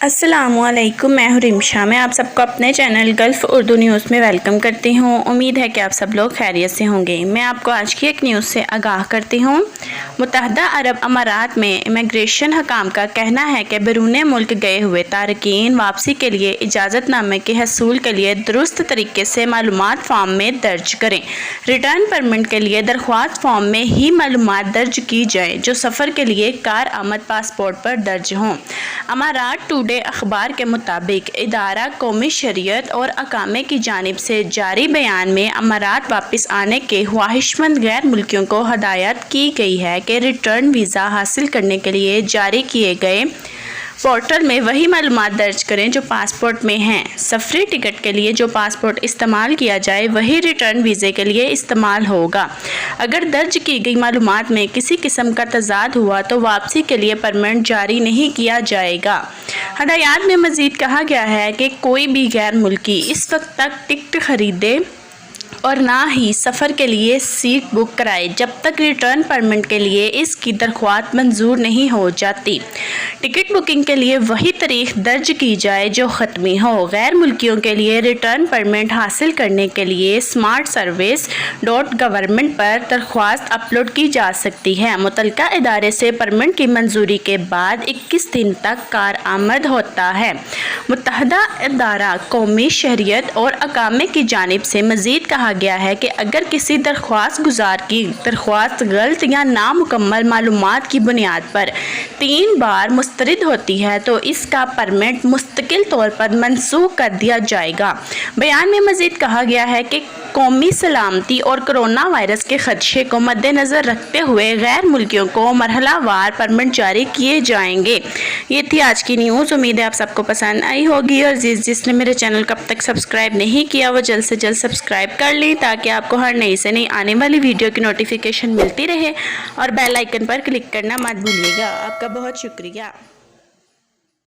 السلام علیکم، میں ہوں رمشا۔ میں آپ سب کو اپنے چینل گلف اردو نیوز میں ویلکم کرتی ہوں۔ امید ہے کہ آپ سب لوگ خیریت سے ہوں گے۔ میں آپ کو آج کی ایک نیوز سے آگاہ کرتی ہوں۔ متحدہ عرب امارات میں امیگریشن حکام کا کہنا ہے کہ بیرون ملک گئے ہوئے تارکین واپسی کے لیے اجازت نامے کے حصول کے لیے درست طریقے سے معلومات فارم میں درج کریں۔ ریٹرن پرمٹ کے لیے درخواست فارم میں ہی معلومات درج کی جائیں جو سفر کے لیے کارآمد پاسپورٹ پر درج ہوں۔ امارات ٹوڈے اخبار کے مطابق ادارہ قومی شہریت اور اقامے کی جانب سے جاری بیان میں امارات واپس آنے کے خواہشمند غیر ملکیوں کو ہدایت کی گئی ہے کہ ریٹرن ویزا حاصل کرنے کے لیے جاری کیے گئے پورٹل میں وہی معلومات درج کریں جو پاسپورٹ میں ہیں۔ سفری ٹکٹ کے لیے جو پاسپورٹ استعمال کیا جائے وہی ریٹرن ویزے کے لیے استعمال ہوگا۔ اگر درج کی گئی معلومات میں کسی قسم کا تضاد ہوا تو واپسی کے لیے پرمٹ جاری نہیں کیا جائے گا۔ ہدایات میں مزید کہا گیا ہے کہ کوئی بھی غیر ملکی اس وقت تک ٹکٹ خریدے اور نہ ہی سفر کے لیے سیٹ بک کرائے جب تک ریٹرن پرمٹ کے لیے اس کی درخواست منظور نہیں ہو جاتی۔ ٹکٹ بکنگ کے لیے وہی تاریخ درج کی جائے جو ختمی ہو۔ غیر ملکیوں کے لیے ریٹرن پرمٹ حاصل کرنے کے لیے smartservice.government پر درخواست اپلوڈ کی جا سکتی ہے۔ متعلقہ ادارے سے پرمٹ کی منظوری کے بعد 21 دن تک کارآمد ہوتا ہے۔ متحدہ ادارہ قومی شہریت اور اقامے کی جانب سے مزید کہا گیا ہے کہ اگر کسی درخواست گزار کی درخواست غلط یا نامکمل معلومات کی بنیاد پر 3 بار مسترد ہوتی ہے تو اس کا پرمٹ مستقل طور پر منسوخ کر دیا جائے گا۔ بیان میں مزید کہا گیا ہے کہ قومی سلامتی اور کرونا وائرس کے خدشے کو مد نظر رکھتے ہوئے غیر ملکیوں کو مرحلہ وار پرمٹ جاری کیے جائیں گے۔ یہ تھی آج کی نیوز۔ امید ہے آپ سب کو پسند آئی ہوگی، اور جس نے میرے چینل کو اب تک سبسکرائب نہیں کیا وہ جلد سے جلد سبسکرائب کر لیں تاکہ آپ کو ہر نئی سے نئی آنے والی ویڈیو کی نوٹیفیکیشن ملتی رہے، اور بیل آئیکن پر کلک کرنا مت بھولیے گا۔ آپ کا بہت شکریہ۔